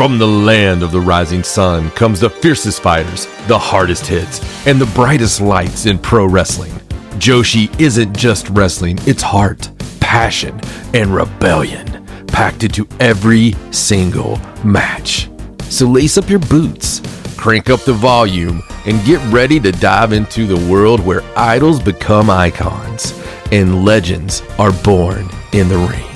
From the land of the rising sun comes the fiercest fighters, the hardest hits, and the brightest lights in pro wrestling. Joshi isn't just wrestling, it's heart, passion, and rebellion packed into every single match. So lace up your boots, crank up the volume, and get ready to dive into the world where idols become icons and legends are born in the ring.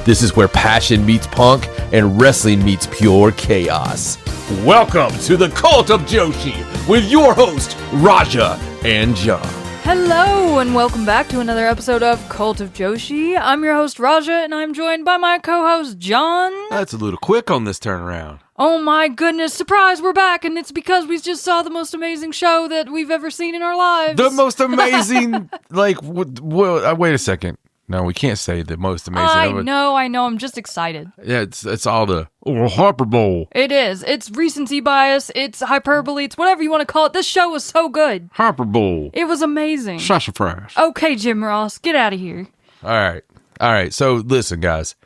This is where passion meets punk and wrestling meets pure chaos. Welcome to the Cult of Joshi with your host, Raja and John. Hello and welcome back to another episode of Cult of Joshi. I'm your host, Raja, and I'm joined by my co-host, John. That's a little quick on this turnaround. Oh my goodness, surprise, we're back, and it's because we just saw the most amazing show that we've ever seen in our lives. The most amazing, wait a second. No, we can't say the most amazing. I know, I'm just excited. Yeah, it's all the hyperbole. It is. It's recency bias, it's hyperbole, it's whatever you want to call it. This show was so good. Hyperbole. It was amazing. Sassafras. Okay, Jim Ross, get out of here. All right. So listen, guys.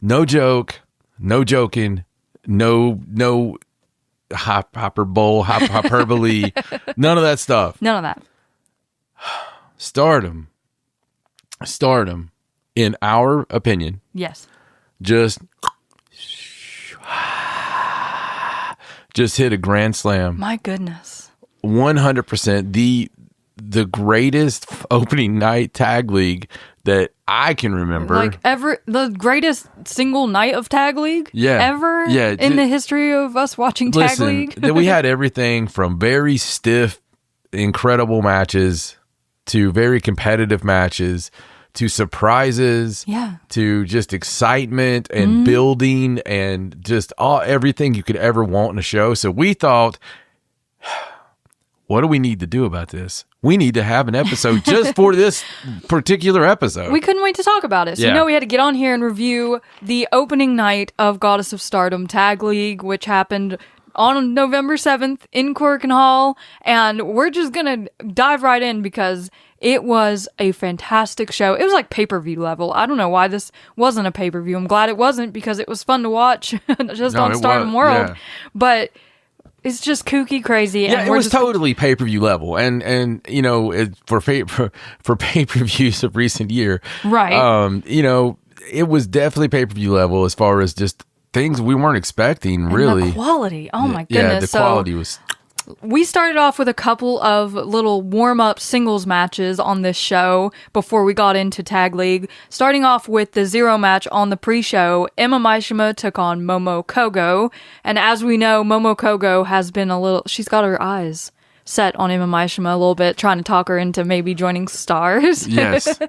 No joke, no joking, no hyperbole, hyperbole, none of that stuff. None of that. Stardom, in our opinion, yes, just hit a grand slam. My goodness. 100%. The greatest opening night tag league that I can remember. Like ever, the greatest single night of tag league ever in the history of us watching tag league. We had everything from very stiff, incredible matches to very competitive matches to surprises, to just excitement and building and just everything you could ever want in a show. So we thought, what do we need to do about this? We need to have an episode just for this particular episode. We couldn't wait to talk about it. So we had to get on here and review the opening night of Goddess of Stardom Tag League, which happened on November 7th in Corkin Hall. And we're just going to dive right in because it was a fantastic show. It was like pay-per-view level. I don't know why this wasn't a pay-per-view. I'm glad it wasn't because it was fun to watch just on Stardom World. Yeah. But it's just kooky, crazy. Yeah, and it was totally pay-per-view level. And you know, for pay-per-views of recent year, right? It was definitely pay-per-view level as far as just things we weren't expecting, really. The quality. Oh my goodness. Yeah, the quality was... We started off with a couple of little warm-up singles matches on this show before we got into Tag League. Starting off with the Zero match on the pre-show, Emma Maishima took on Momo Kogo. And as we know, Momo Kogo has been she's got her eyes set on Emma Maishima a little bit, trying to talk her into maybe joining Stars. Yes.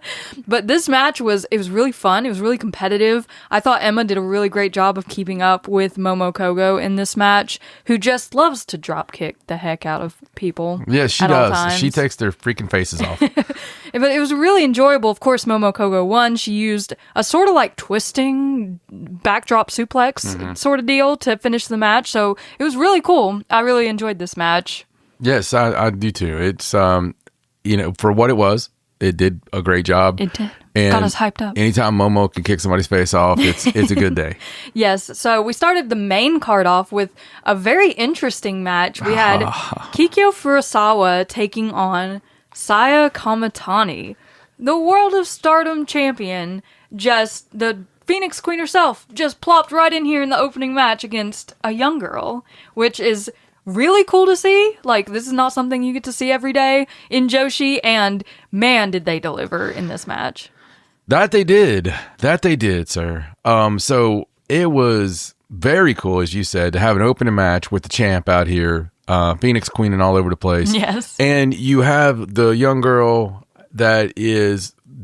But this match was really fun. It was really competitive. I thought Emma did a really great job of keeping up with Momo Kogo in this match, who just loves to drop kick the heck out of people. Yeah, she does. She takes their freaking faces off. But it was really enjoyable. Of course, Momo Kogo won. She used a sort of like twisting backdrop suplex sort of deal to finish the match. So it was really cool. I really enjoyed this match. Yes, I do too. It's, for what it was, it did a great job. It did. And got us hyped up. Anytime Momo can kick somebody's face off, it's a good day. Yes. So we started the main card off with a very interesting match. We had Kikyo Furusawa taking on Saya Kamatani, the World of Stardom champion, just the Phoenix Queen herself, just plopped right in here in the opening match against a young girl, which is really cool to see. Like, this is not something you get to see every day in Joshi, and man, did they deliver in this match. That they did, sir. So it was very cool, as you said, to have an opening match with the champ out here, Phoenix Queen and all over the place. Yes. And you have the young girl that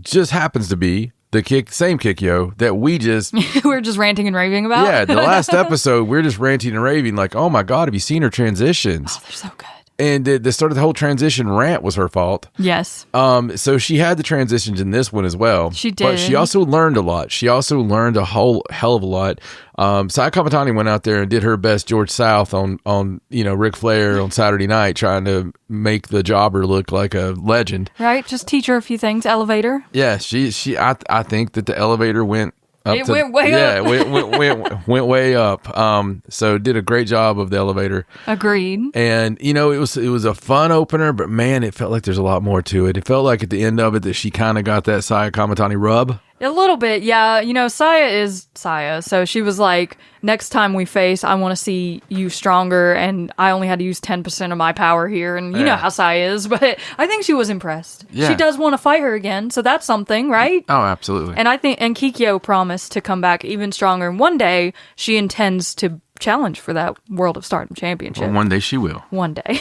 just happens to be the same Kikyo that we're just ranting and raving about. Yeah, the last episode, we're just ranting and raving like, oh my God, have you seen her transitions? Oh, they're so good. And the start of the whole transition rant was her fault. Yes. So she had the transitions in this one as well. She did. But she also learned a lot. She also learned a whole hell of a lot. Saya Kamatani went out there and did her best George South on Ric Flair on Saturday night, trying to make the jobber look like a legend. Right. Just teach her a few things. Elevator. Yeah. I think that the elevator went It went way up. Yeah, went way up. So did a great job of the elevator. Agreed. And it was a fun opener, but man, it felt like there's a lot more to it. It felt like at the end of it that she kind of got that Saya Kamatani rub. A little bit, yeah. Saya is Saya, so she was like, next time we face, I want to see you stronger, and I only had to use 10% of my power here, and you know how Saya is, but I think she was impressed. Yeah. She does want to fight her again, so that's something, right? Oh, absolutely. And I think, and Kikyo promised to come back even stronger, and one day she intends to challenge for that World of Stardom Championship. Well, one day she will. One day.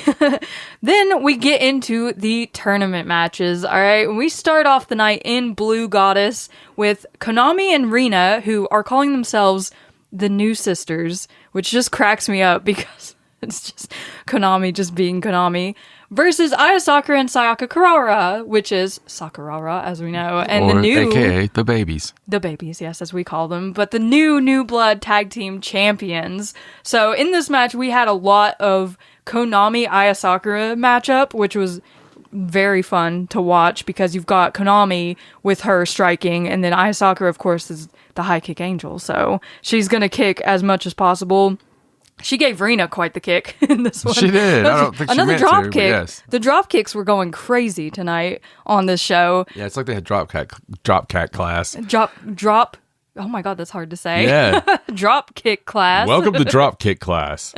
Then we get into the tournament matches, all right? We start off the night in Blue Goddess with Konami and Rina, who are calling themselves the New Sisters, which just cracks me up because it's just Konami just being Konami, versus Aya Sakura and Sayaka Kurara, which is Sakurara, as we know, and the new... AKA the babies. The babies, yes, as we call them, but the new blood tag team champions. So in this match, we had a lot of Konami Aya Sakura matchup, which was very fun to watch because you've got Konami with her striking, and then Aya Sakura, of course, is the high kick angel, so she's gonna kick as much as possible. She gave Rina quite the kick in this one. She did. I don't think she another meant drop to, kick. Yes. The drop kicks were going crazy tonight on this show. Yeah, it's like they had drop cat class. Drop. Oh my God, that's hard to say. Yeah. Drop kick class. Welcome to drop kick class.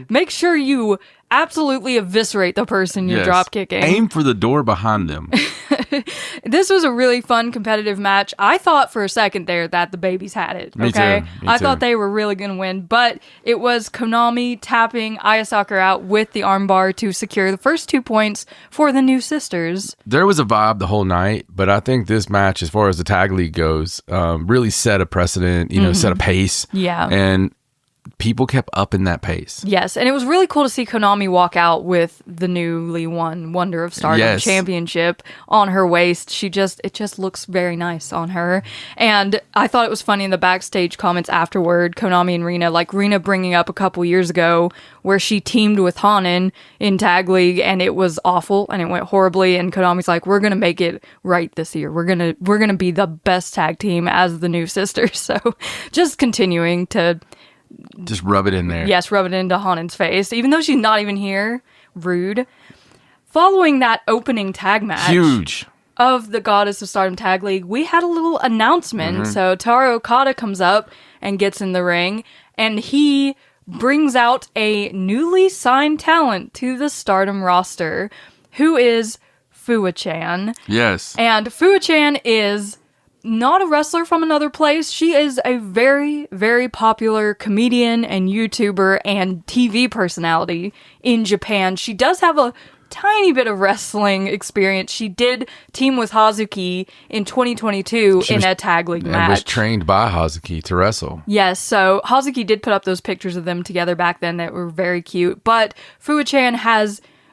Make sure you absolutely eviscerate the person you're drop kicking. Aim for the door behind them. This was a really fun competitive match. I thought for a second there that the babies had it. Me Okay, too. I thought they were really going to win, but it was Konami tapping Aya Sakura out with the armbar to secure the first 2 points for the New Sisters. There was a vibe the whole night, but I think this match, as far as the tag league goes, really set a precedent. Set a pace. Yeah, and people kept upping that pace. Yes, and it was really cool to see Konami walk out with the newly won Wonder of Stardom championship on her waist. It just looks very nice on her. And I thought it was funny in the backstage comments afterward, Konami and Rina, like Rina bringing up a couple years ago where she teamed with Hanan in Tag League and it was awful and it went horribly, and Konami's like, we're going to make it right this year. We're going to be the best tag team as the New Sisters. So just continuing to just rub it in there. Yes, rub it into Hanan's face, even though she's not even here. Rude. Following that opening tag match huge of the Goddess of Stardom Tag League, we had a little announcement. So Taro Okada comes up and gets in the ring, and he brings out a newly signed talent to the Stardom roster, who is Fua-chan. Yes. And Fua-chan is not a wrestler from another place. She is a very, very popular comedian and YouTuber and TV personality in Japan. She does have a tiny bit of wrestling experience. She did team with Hazuki in 2022 in a tag league match. And was trained by Hazuki to wrestle. Yes, so Hazuki did put up those pictures of them together back then that were very cute. But Fua-chan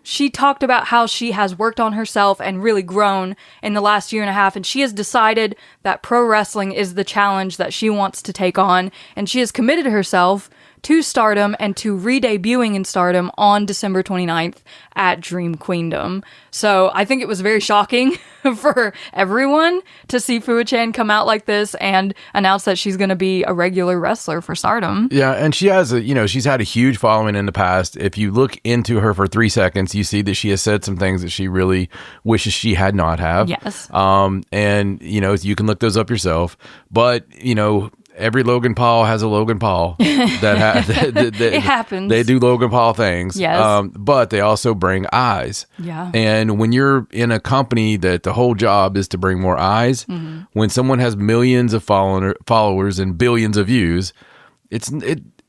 she talked about how she has worked on herself and really grown in the last year and a half, and she has decided that pro wrestling is the challenge that she wants to take on, and she has committed herself to Stardom and to re-debuting in Stardom on December 29th at Dream Queendom. So I think it was very shocking for everyone to see Fua-chan come out like this and announce that she's going to be a regular wrestler for Stardom. Yeah, and she has she's had a huge following in the past. If you look into her for 3 seconds, you see that she has said some things that she really wishes she had not have. Yes. And you can look those up yourself, but every Logan Paul has a Logan Paul it happens. They do Logan Paul things. Yes. But they also bring eyes. Yeah. And when you're in a company that the whole job is to bring more eyes, when someone has millions of followers and billions of views,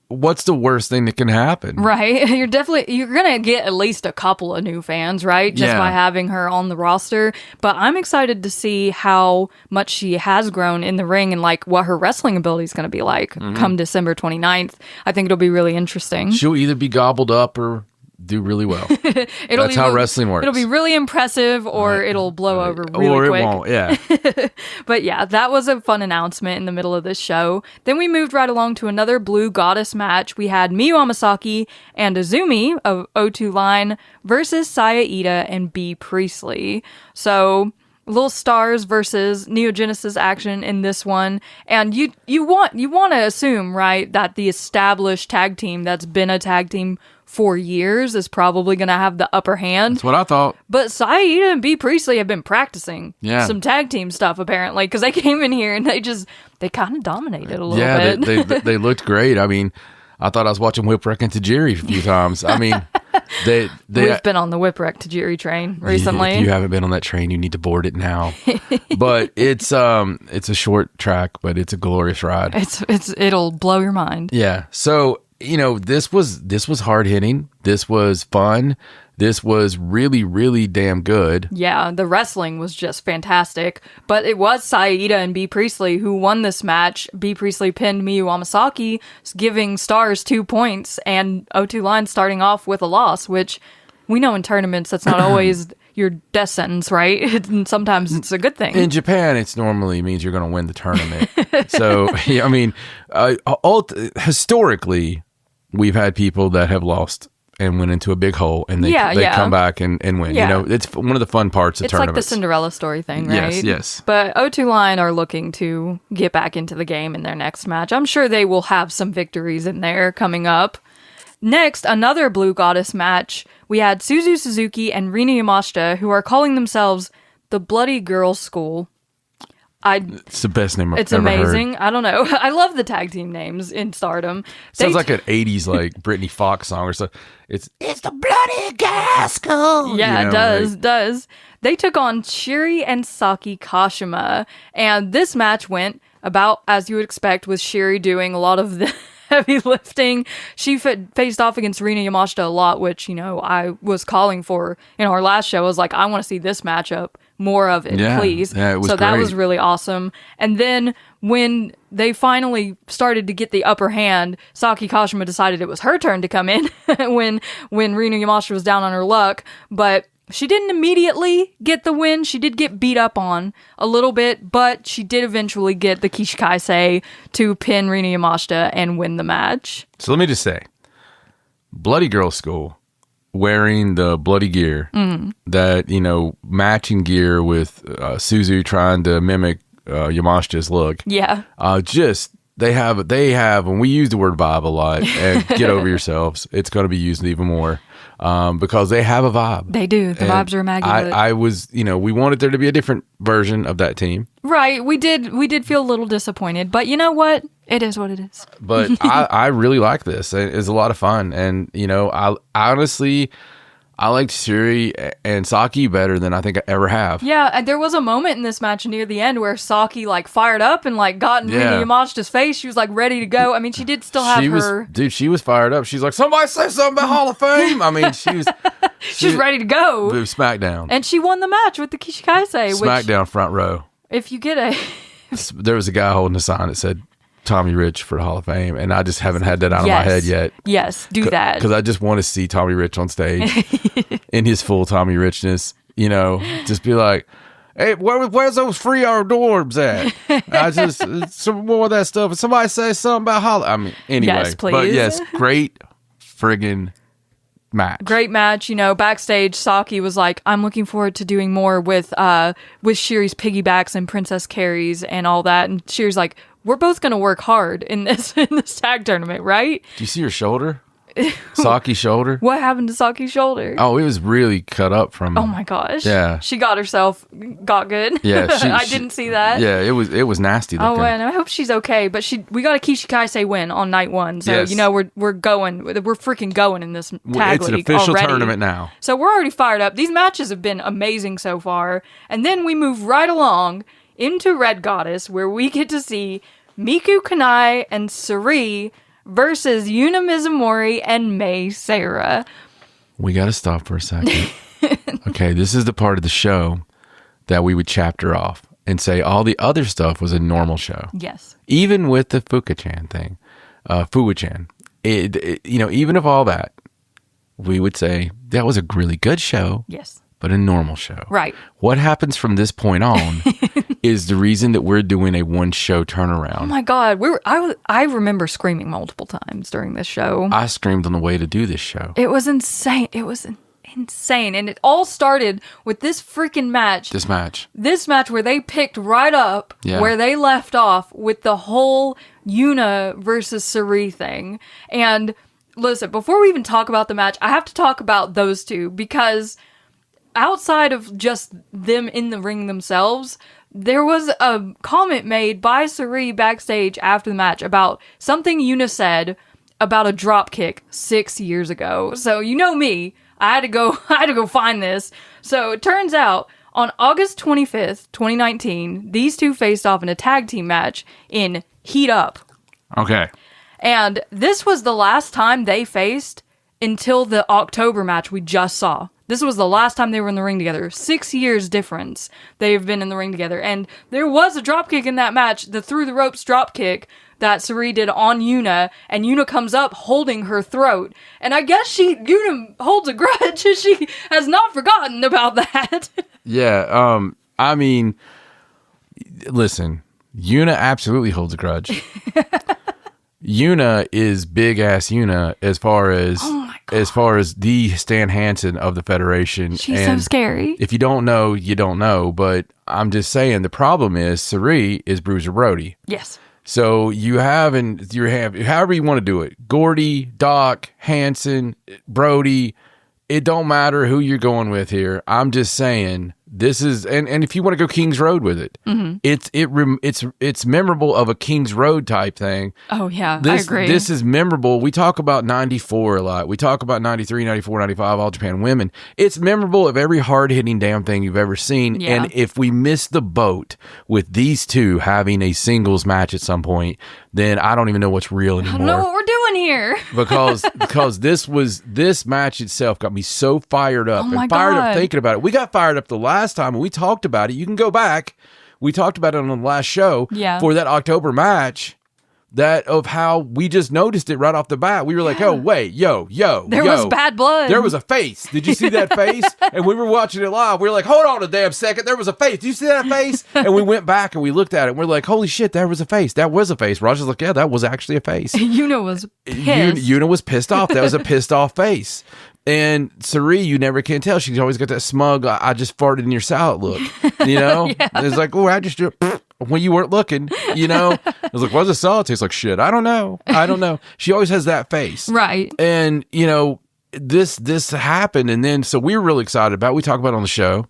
what's the worst thing that can happen? Right. You're going to get at least a couple of new fans, right? Just by having her on the roster. But I'm excited to see how much she has grown in the ring and like what her wrestling ability is going to be like come December 29th. I think it'll be really interesting. She'll either be gobbled up or do really well. That's how wrestling works. It'll be really impressive or it'll blow over really quick. Or it won't, yeah. But yeah, that was a fun announcement in the middle of this show. Then we moved right along to another Blue Goddess match. We had Miyu Amasaki and Azumi of O2 Line versus Saya Ida and B. Priestley. So Little Stars versus Neogenesis action in this one, and you want to assume, right, that the established tag team that's been a tag team for years is probably going to have the upper hand. That's what I thought. But Saida and B. Priestley have been practicing some tag team stuff, apparently, because they came in here and they kind of dominated a little bit. They looked great. I mean, I thought I was watching Whipwreck and Tajiri a few times. I mean, we've been on the Whipwreck Tajiri train recently. If you haven't been on that train, you need to board it now. But it's a short track, but it's a glorious ride. It'll blow your mind. Yeah. So, this was hard hitting. This was fun. This was really, really damn good. Yeah, the wrestling was just fantastic. But it was Saida and B. Priestley who won this match. B. Priestley pinned Miyu Amasaki, giving Stars 2 points, and O2 Line starting off with a loss, which we know in tournaments that's not always your death sentence, right? And sometimes it's a good thing. In Japan, it's normally means you're going to win the tournament. So, I mean, historically, we've had people that have lost and went into a big hole, and they come back and win. Yeah. It's one of the fun parts of tournaments. It's like the Cinderella story thing, right? Yes. But O2 Line are looking to get back into the game in their next match. I'm sure they will have some victories in there coming up. Next, another Blue Goddess match. We had Suzu Suzuki and Rina Yamashita, who are calling themselves the Bloody Girls School. It's the best name I've It's ever amazing. heard. I don't know. I love the tag team names in Stardom. Sounds like an 80s like Britney Fox song or something. It's the Bloody Girls School. Yeah, it does. They took on Shiri and Saki Kashima, and this match went about as you would expect, with Shiri doing a lot of the heavy lifting. She faced off against Rina Yamashita a lot, which, I was calling for in our last show. I was like, I want to see this matchup, more of it, please. Yeah, it was so great. That was really awesome. And then when they finally started to get the upper hand, Saki Kashima decided it was her turn to come in when Rina Yamashita was down on her luck, but she didn't immediately get the win. She did get beat up on a little bit, but she did eventually get the Kishikaise to pin Rina Yamashita and win the match. So let me just say, Bloody Girl School, wearing the bloody gear, that, matching gear with Suzu trying to mimic Yamashita's look. Yeah. They have, when we use the word vibe a lot, and get over yourselves, it's going to be used even more. Because they have a vibe. They do. The vibes are immaculate. I was, we wanted there to be a different version of that team. Right. We did feel a little disappointed, but you know what? It is what it is. But I really like this. It's a lot of fun. And, I honestly, I liked Shuri and Saki better than I think I ever have. Yeah, there was a moment in this match near the end where Saki fired up and got in Rina Yamashita's face. She was ready to go. I mean, she did still have her. She was fired up. She's like, somebody say something about Hall of Fame. I mean, she was. She's ready to go. SmackDown. And she won the match with the Kishikaise. SmackDown front row. If you get a. There was a guy holding a sign that said Tommy Rich for the Hall of Fame, and I just haven't had that out of my head yet. Yes, do that. Because I just want to see Tommy Rich on stage in his full Tommy Richness, just be like, hey, where's those free hors d'oeuvres at? I just, some more of that stuff. And somebody say something about Hall. I mean, anyway. Yes, please. But yes, great friggin' match. Great match. Backstage, Saki was like, I'm looking forward to doing more with Shiri's piggybacks and Princess Carries and all that. And Shiri's like, we're both going to work hard in this tag tournament, right? Do you see her shoulder? Saki's shoulder? What happened to Saki's shoulder? Oh, it was really cut up from... Oh my gosh. Yeah. She got good. Yeah. I didn't see that. Yeah, it was nasty looking. Oh, and I hope she's okay. But we got a Kishikaise win on night one. So, yes. we're going. We're freaking going in this tag It's an league official already. tournament now. So we're already fired up. These matches have been amazing so far. And then we move right along into Red Goddess, where we get to see Miku Kanai and Sari versus Yuna Mizumori and Mei Seira. We got to stop for a second. Okay, this is the part of the show that we would chapter off and say all the other stuff was a normal show. Yes. Even with the Fuka-chan thing, Fuwa-chan, even if all that, we would say that was a really good show. Yes. But a normal show. Right. What happens from this point on is the reason that we're doing a one-show turnaround. Oh my God. I remember screaming multiple times during this show. I screamed on the way to do this show. It was insane. insane. And it all started with this freaking match. This match Where they picked right up where they left off with the whole Yuna versus Sari thing. And listen, before we even talk about the match, I have to talk about those two, because outside of just them in the ring themselves, there was a comment made by Sari backstage after the match about something Yuna said about a drop kick 6 years ago. So you know me, I had to go find this. So it turns out on August 25th, 2019, these two faced off in a tag team match in Heat Up. Okay. And this was the last time they faced until the October match we just saw. This was the last time they were in the ring together. 6 years difference they've been in the ring together. And there was a dropkick in that match, the through the ropes dropkick that Sari did on Yuna, and Yuna comes up holding her throat. And I guess Yuna holds a grudge. She has not forgotten about that. Yeah, I mean, listen, Yuna absolutely holds a grudge. Yuna is big ass Yuna as far as the Stan Hansen of the Federation. She's so scary. If you don't know, you don't know. But I'm just saying, the problem is Sari is Bruiser Brody. Yes. So you have however you want to do it. Gordy, Doc, Hansen, Brody. It don't matter who you're going with here. I'm just saying, this is, and if you want to go King's Road with it, it's memorable of a King's Road type thing. Oh yeah, I agree. This is memorable. We talk about 94 a lot. We talk about 93, 94, 95, All Japan Women. It's memorable of every hard-hitting damn thing you've ever seen. Yeah. And if we miss the boat with these two having a singles match at some point, then I don't even know what's real anymore. I don't know what we're doing here. because this match itself got me so fired up. Oh my fired God. up thinking about it. We got fired up the last time and we talked about it. You can go back. We talked about it on the last show for that October match, that of how we just noticed it right off the bat. We were like, oh, wait, yo. There was bad blood. There was a face. Did you see that face? And we were watching it live. We were like, hold on a damn second. There was a face. Did you see that face? And we went back and we looked at it and we're like, holy shit, there was a face. That was a face. Roger's like, yeah, that was actually a face. Yuna was pissed. Yuna was pissed off. That was a pissed off face. And Sari, you never can tell. She's always got that smug, I just farted in your salad look. You know? It's like, oh, I just do it when you weren't looking, you know? I was like, what does the salad taste like? Shit, I don't know. She always has that face. Right. And, you know, this happened. And then, so we were really excited about it. We talked about it on the show.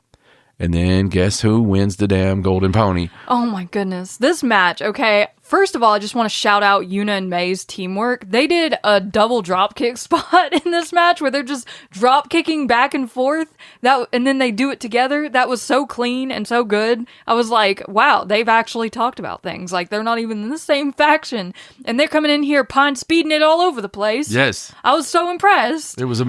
And then guess who wins the damn golden pony? Oh my goodness. This match, okay. First of all, I just want to shout out Yuna and May's teamwork. They did a double drop kick spot in this match where they're just drop kicking back and forth. And then they do it together. That was so clean and so good. I was like, wow, they've actually talked about things. Like, they're not even in the same faction. And they're coming in here speeding it all over the place. Yes. I was so impressed. It was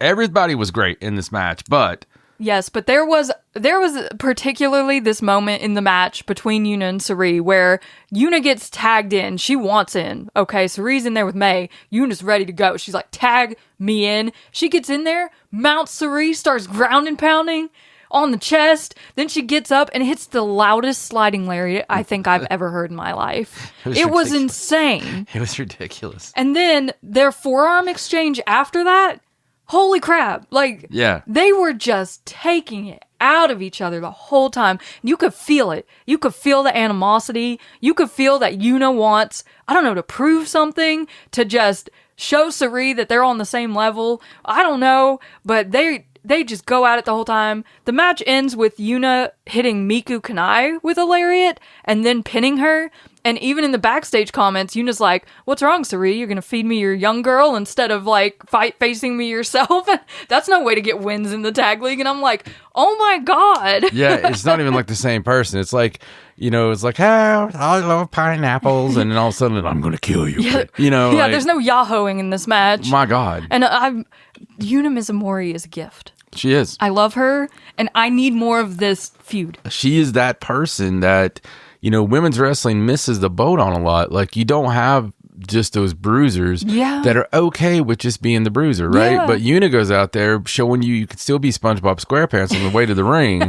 everybody was great in this match, but yes, but there was particularly this moment in the match between Yuna and Sari where Yuna gets tagged in. She wants in. Okay, Sari's in there with May. Yuna's ready to go. She's like, tag me in. She gets in there, mounts Sari, starts ground and pounding on the chest. Then she gets up and hits the loudest sliding lariat I think I've ever heard in my life. It was insane. It was ridiculous. And then their forearm exchange after that, holy crap. Like, they were just taking it out of each other the whole time. You could feel it. You could feel the animosity. You could feel that Yuna wants, I don't know, to prove something, to just show Sari that they're on the same level. I don't know, but they just go at it the whole time. The match ends with Yuna hitting Miku Kanai with a lariat and then pinning her. And even in the backstage comments, Yuna's like, what's wrong, Sari? You're going to feed me your young girl instead of, like, facing me yourself? That's no way to get wins in the tag league. And I'm like, oh my God. Yeah, it's not even like the same person. It's like, you know, it's like, oh, I love pineapples. And then all of a sudden, I'm going to kill you. Yeah, you know? Yeah, like, there's no Yahooing in this match. My God. And Yuna Mizumori is a gift. She is. I love her, and I need more of this feud. She is that person that, you know, women's wrestling misses the boat on a lot. Like, you don't have just those bruisers that are okay with just being the bruiser, right? Yeah. But Yuna goes out there showing you can still be SpongeBob SquarePants on the way to the ring.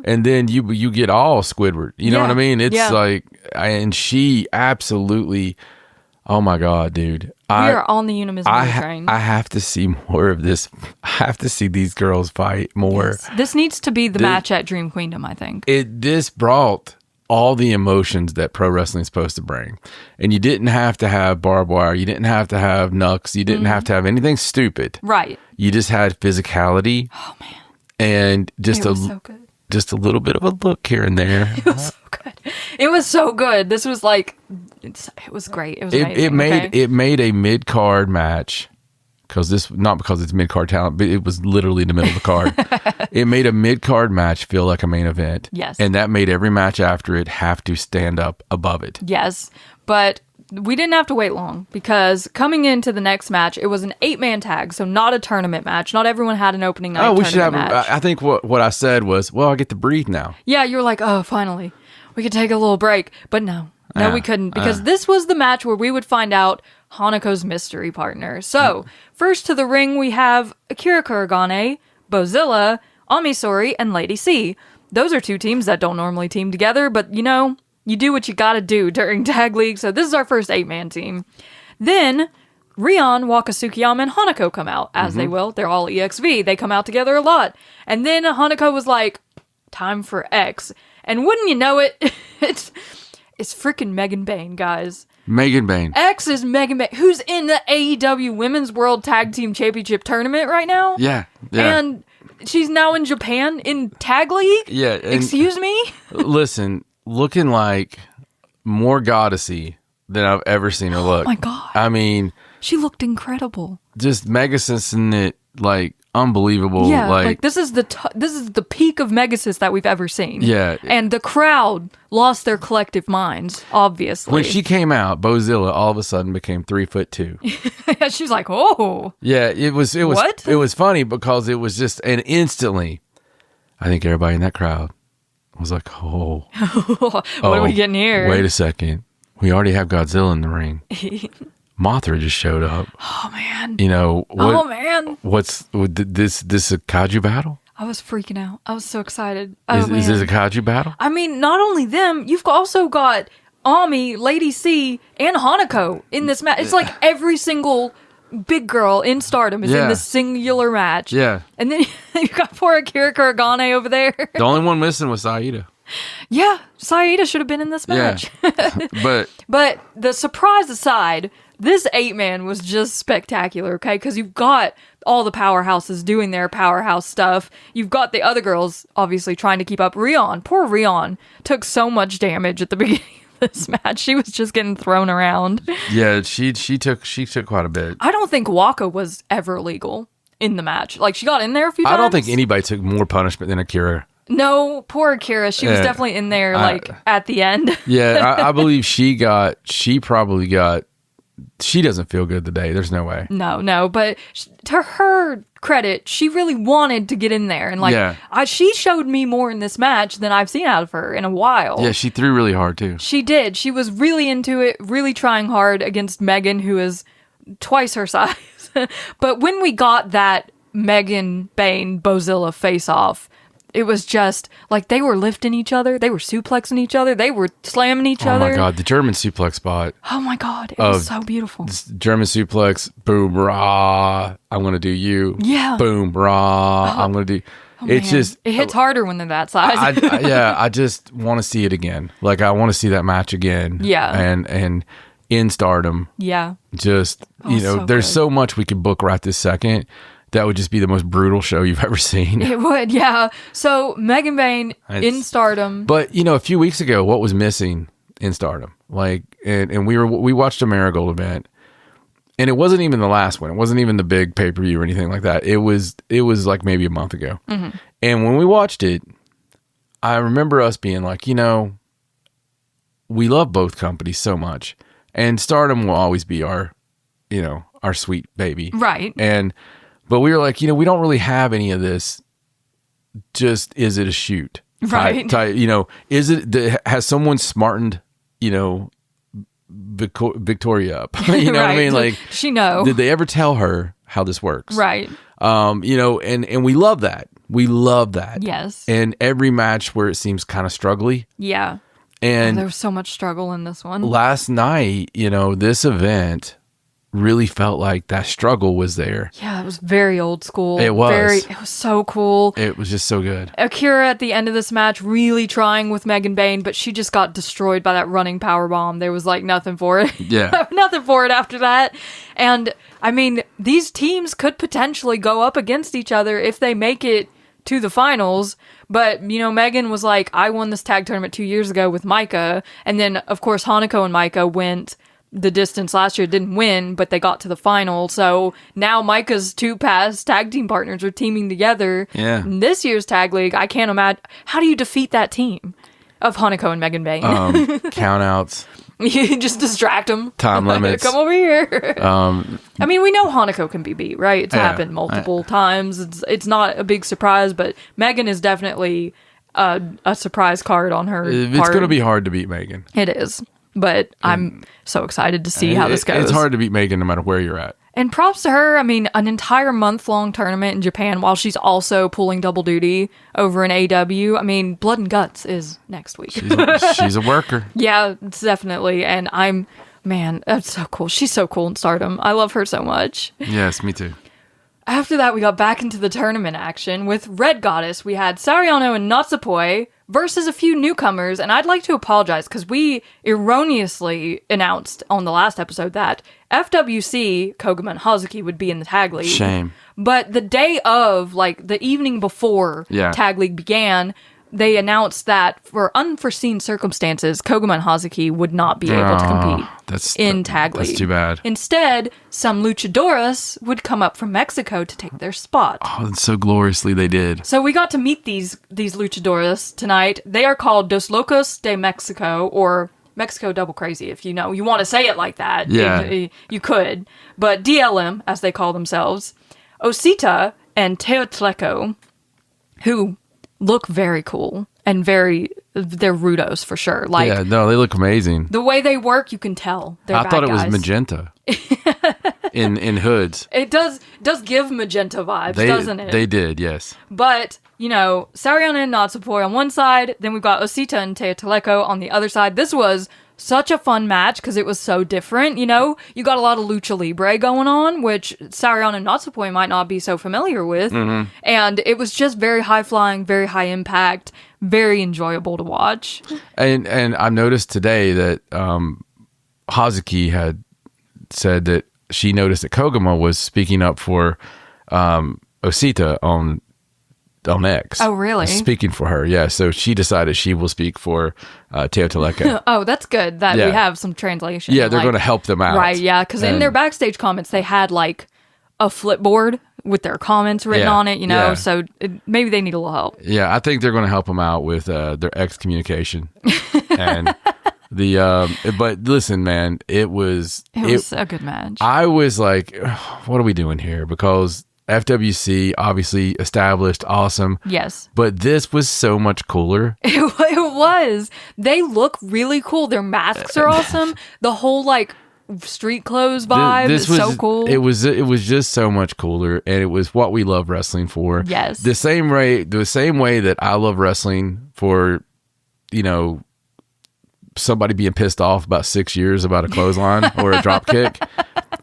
And then you get all Squidward. You know what I mean? It's like, and she absolutely, Oh my God, dude. We are on the Unimismo train. I have to see more of this. I have to see these girls fight more. Yes. This needs to be the match at Dream Queendom, I think. This brought all the emotions that pro wrestling is supposed to bring. And you didn't have to have barbed wire. You didn't have to have knucks. You didn't have to have anything stupid. Right. You just had physicality. Oh, man. And just so good. Just a little bit of a look here and there. It was so good. It was so good. This was like, it was great. It was amazing. It made a mid-card match, not because it's mid-card talent, but it was literally in the middle of the card. It made a mid-card match feel like a main event. Yes. And that made every match after it have to stand up above it. Yes. But we didn't have to wait long, because coming into the next match, it was an 8-man tag, so not a tournament match. Not everyone had an opening night match. I think what I said was, well, I get to breathe now. Yeah, you were like, oh, finally, we could take a little break. But no, we couldn't, because this was the match where we would find out Hanako's mystery partner. So, first to the ring, we have Akira Kuragane, Bozilla, Amisori, and Lady C. Those are 2 teams that don't normally team together, but you do what you gotta do during Tag League, so this is our first 8-man team. Then, Rion, Waka Tsukiyama, and Hanako come out, as they will. They're all EXV. They come out together a lot. And then Hanako was like, time for X. And wouldn't you know it, it's freaking Megan Bayne, guys. Megan Bayne. X is Megan Bayne, who's in the AEW Women's World Tag Team Championship Tournament right now. Yeah. And she's now in Japan in Tag League? Yeah. Excuse me? Listen, looking like more goddessy than I've ever seen her look. Oh my God. I mean, she looked incredible. Just Megasis in it, like unbelievable. Yeah, like this is the peak of Megasis that we've ever seen. Yeah. And the crowd lost their collective minds, obviously. When she came out, Bozilla all of a sudden became 3'2". She was like, oh. Yeah, it was What? It was funny because it was just, and instantly, I think everybody in that crowd was like, oh. What are we getting here? Wait a second. We already have Godzilla in the ring. Mothra just showed up. Oh, man. Man. What's this a kaiju battle? I was freaking out. I was so excited. Is this a kaiju battle? I mean, not only them, you've also got Ami, Lady C, and Hanako in this match. It's like every single big girl in Stardom is in this singular match. Yeah. And then you got poor Akira Kuragane over there. The only one missing was Saida. Yeah, Saida should have been in this match. Yeah. But the surprise aside, this 8-man was just spectacular, okay? Because you've got all the powerhouses doing their powerhouse stuff. You've got the other girls, obviously, trying to keep up. Rion, poor Rion, took so much damage at the beginning of this match. She was just getting thrown around. Yeah, she took quite a bit. I don't think Waka was ever legal in the match. Like, she got in there a few times. I don't think anybody took more punishment than Akira. No, poor Akira. She was definitely in there, at the end. Yeah, I believe she doesn't feel good today. There's no way. No. But to her credit, she really wanted to get in there. And she showed me more in this match than I've seen out of her in a while. Yeah, she threw really hard too. She did. She was really into it, really trying hard against Megan, who is twice her size. But when we got that Megan Bayne Bozilla face-off, it was just like they were lifting each other. They were suplexing each other. They were slamming each other. Oh my God, the German suplex spot. Oh my God, it was so beautiful. German suplex, boom, rah, I'm going to do you. Yeah. Boom, rah, I'm going to do. It's just. It hits harder when they're that size. I just want to see it again. Like, I want to see that match again. Yeah. And in Stardom. Yeah. Just, so there's good. so much we could book right this second. That would just be the most brutal show you've ever seen. It would, yeah. So, Megan Bayne in Stardom. But, a few weeks ago, what was missing in Stardom? Like, and we watched a Marigold event, and it wasn't even the last one. It wasn't even the big pay-per-view or anything like that. It was like maybe a month ago. Mm-hmm. And when we watched it, I remember us being like, we love both companies so much. And Stardom will always be our sweet baby. Right. But we were like, we don't really have any of this. Just, is it a shoot? Right. Is it, has someone smartened, Victoria up? You know right. what I mean? Like, she know. Did they ever tell her how this works? Right. And we love that. We love that. Yes. And every match where it seems kind of struggly. Yeah. And there was so much struggle in this one. last night, this event really felt like that struggle was there. Yeah, it was very old school. It was. It was so cool. It was just so good. Akira at the end of this match really trying with Megan Bayne, but she just got destroyed by that running power bomb. There was like nothing for it. Yeah. Nothing for it after that. And I mean, these teams could potentially go up against each other if they make it to the finals. But, Megan was like, I won this tag tournament 2 years ago with Micah. And then, of course, Hanako and Micah went the distance last year, didn't win, but they got to the final. So now Micah's 2 past tag team partners are teaming together. Yeah. In this year's tag league, I can't imagine. How do you defeat that team of Hanako and Megan Bayne? Count outs. You just distract them. Time limits. Come over here. I mean, we know Hanako can be beat, right? It's happened multiple times. It's not a big surprise, but Megan is definitely a surprise card on her It's part. going to be hard to beat Megan. It is. But I'm so excited to see how this goes. It's hard to beat Megan no matter where you're at. And props to her. I mean, an entire month-long tournament in Japan while she's also pulling double duty over in AW. I mean, Blood and Guts is next week. She's a worker. Yeah, it's definitely. And man, that's so cool. She's so cool in Stardom. I love her so much. Yes, me too. After that, we got back into the tournament action. With Red Goddess, we had Sariano and Natsupoi versus a few newcomers, and I'd like to apologize because we erroneously announced on the last episode that FWC, Koguma and Hazuki, would be in the tag league. Shame. But the day of, like the evening before tag league began, they announced that for unforeseen circumstances, Koguma and Hazuki would not be able to compete in tag league. That's too bad. Instead, some luchadoras would come up from Mexico to take their spot. Oh, and so gloriously they did. So we got to meet these luchadoras tonight. They are called Dos Locos de Mexico, or Mexico Double Crazy, if you want to say it like that. Yeah. You could. But DLM, as they call themselves, Osita and Teotleco, who look very cool and they're rudos for sure. Like, yeah, no, they look amazing. The way they work, you can tell they're I bad thought it guys. was magenta in hoods. It does give magenta vibes, doesn't it? They did, yes. But, Sariana and Natsupoi on one side, then we've got Osita and Teotleco on the other side. This was such a fun match because it was so different, You got a lot of lucha libre going on, which Sariana and Natsupoi might not be so familiar with. Mm-hmm. And it was just very high-flying, very high impact, very enjoyable to watch. And I've noticed today that Hazuki had said that she noticed that Koguma was speaking up for Osita on X. Oh, really? Speaking for her, yeah. So she decided she will speak for Teotleco. Oh, that's good that we have some translation. Yeah, they're going to help them out. Right, yeah, because in their backstage comments, they had like a flipboard with their comments written on it, so maybe they need a little help. Yeah, I think they're going to help them out with their X communication. And but listen, man, it was a good match. I was like, what are we doing here? Because FWC, obviously established, awesome. Yes. But this was so much cooler. It was. They look really cool. Their masks are awesome. The whole, street clothes vibe is so cool. It was just so much cooler, and it was what we love wrestling for. Yes. The same way that I love wrestling for, somebody being pissed off about 6 years about a clothesline or a drop kick.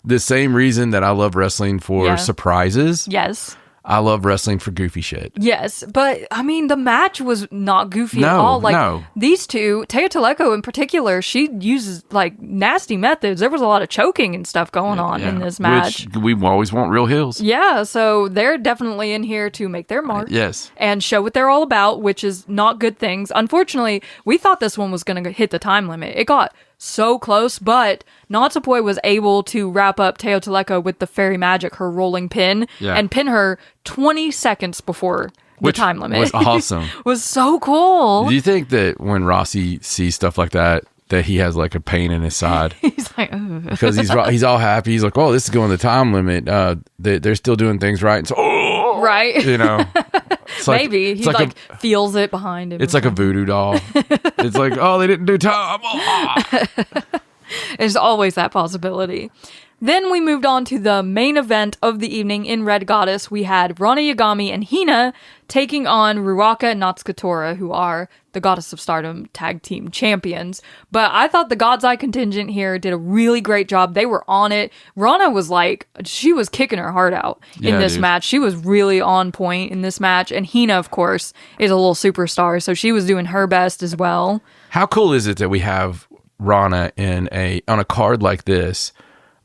The same reason that I love wrestling for surprises. Yes. I love wrestling for goofy shit. Yes, but I mean, the match was not goofy at all. No. These two, Teotleco in particular, she uses nasty methods. There was a lot of choking and stuff going on in this match. Which we always want real heels. Yeah, so they're definitely in here to make their mark. Yes. And show what they're all about, which is not good things. Unfortunately, we thought this one was going to hit the time limit. It got so close, but Natsupoi was able to wrap up Teotleco with the Fairy Magic, her rolling pin, and pin her 20 seconds before the time limit. Was awesome. Was so cool. Do you think that when Rossi sees stuff like that he has a pain in his side? He's like, ugh. Because he's all happy. He's like, oh, this is going the time limit. They're still doing things right. And so, right. It's maybe he feels it behind him. It's like a voodoo doll. It's like, oh, they didn't do time. There's always that possibility. Then we moved on to the main event of the evening in Red Goddess. We had Rana Yagami and Hina taking on Ruaka and Natsukatora, who are the the Goddess of Stardom tag team champions. But I thought the God's Eye contingent here did a really great job. They were on it. Rana was she was kicking her heart out in this match. She was really on point in this match. And Hina, of course, is a little superstar, so she was doing her best as well. How cool is it that we have Rana on a card like this?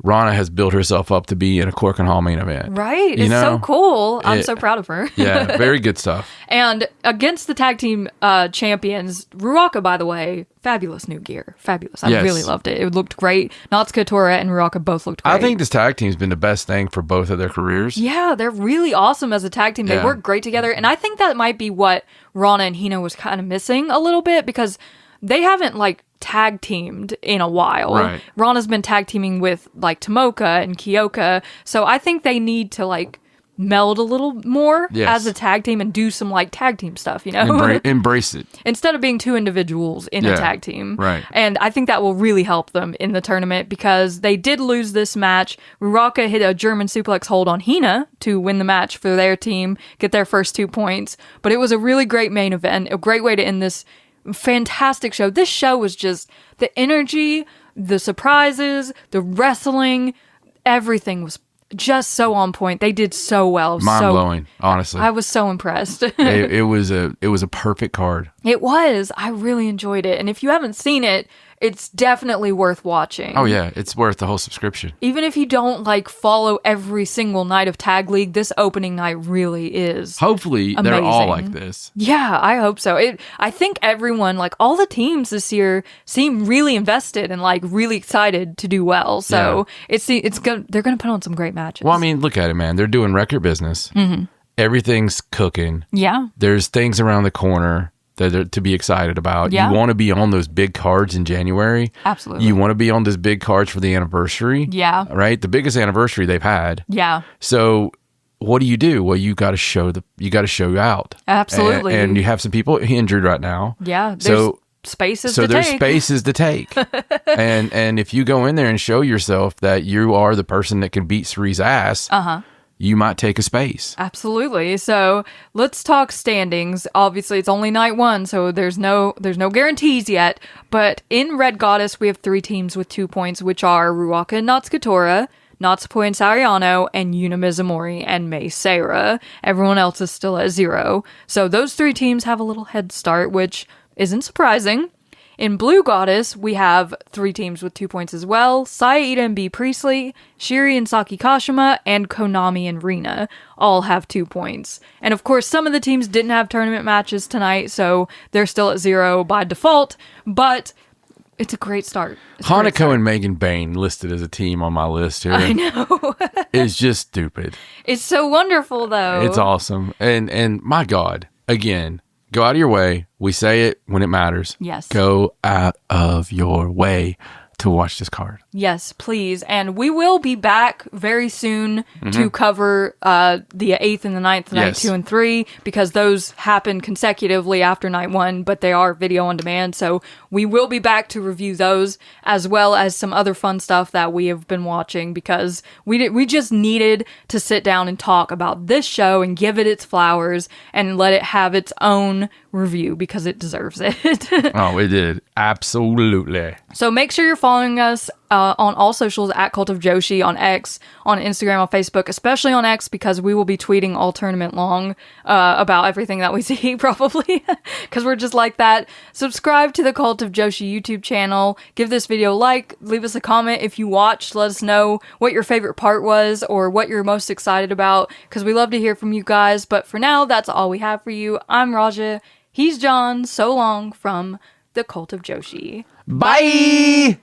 Rana has built herself up to be in a Cork and Hall main event. Right. It's so cool. I'm so proud of her. Yeah, very good stuff. And against the tag team champions, Ruaka, by the way, fabulous new gear. Fabulous. I really loved it. It looked great. Natsuka Tora and Ruaka both looked great. I think this tag team's been the best thing for both of their careers. Yeah, they're really awesome as a tag team. They work great together. And I think that might be what Rana and Hina was kind of missing a little bit, because they haven't tag teamed in a while. Right. Rana's been tag teaming with Tomoka and Kyoka, so I think they need to meld a little more as a tag team and do some tag team stuff, Embrace it. Instead of being two individuals in a tag team. Right. And I think that will really help them in the tournament, because they did lose this match. Ruaka hit a German suplex hold on Hina to win the match for their team, get their first 2 points. But it was a really great main event, a great way to end this fantastic show. This show was just the energy, the surprises, the wrestling, everything was just so on point. They did so well. Mind-blowing, honestly. I was so impressed. it was a perfect card. It was. I really enjoyed it. And if you haven't seen it, it's definitely worth watching. Oh yeah, it's worth the whole subscription. Even if you don't follow every single night of Tag League, this opening night really is Hopefully amazing. They're all like this. Yeah, I hope so. I think everyone, all the teams this year seem really invested and really excited to do well. So it's good. They're going to put on some great matches. Well, I mean, look at it, man. They're doing record business. Mm-hmm. Everything's cooking. Yeah. There's things around the corner that are to be excited about. Yeah. You want to be on those big cards in January. Absolutely. You want to be on those big cards for the anniversary. Yeah. Right? The biggest anniversary they've had. Yeah. So what do you do? Well, you got to show out. Absolutely. And you have some people injured right now. Yeah. So spaces so to there's take. spaces to take. and if you go in there and show yourself that you are the person that can beat Sri's ass, you might take a space. Absolutely. So let's talk standings. Obviously, it's only night one, so there's no guarantees yet. But in Red Goddess, we have 3 teams with 2 points, which are Ruaka and Natsuka Tora, Natsupoi and Sariano, and Yuna Mizumori and Mei Seira. Everyone else is still at 0. So those 3 teams have a little head start, which isn't surprising. In Blue Goddess, we have 3 teams with 2 points as well. Saida and B. Priestley, Shiri and Saki Kashima, and Konami and Rina all have 2 points. And of course, some of the teams didn't have tournament matches tonight, so they're still at 0 by default, but it's a great start. Hanako and Megan Bain listed as a team on my list here. I know. It's just stupid. It's so wonderful, though. It's awesome. And my God, again, go out of your way. We say it when it matters. Yes. Go out of your way to watch this card. Yes, please. And we will be back very soon to cover the 8th and the 9th, night 2 and 3, because those happen consecutively after night 1, but they are video on demand. So we will be back to review those, as well as some other fun stuff that we have been watching, because we just needed to sit down and talk about this show and give it its flowers and let it have its own review, because it deserves it. Oh, it did. Absolutely. So make sure you're following us on all socials at Cult of Joshi, on X, on Instagram, on Facebook, especially on X, because we will be tweeting all tournament long about everything that we see, probably, because we're just like that. Subscribe to the Cult of Joshi YouTube channel. Give this video a like. Leave us a comment if you watched. Let us know what your favorite part was or what you're most excited about, because we love to hear from you guys. But for now, that's all we have for you. I'm Raja. He's John. So long from the Cult of Joshi. Bye.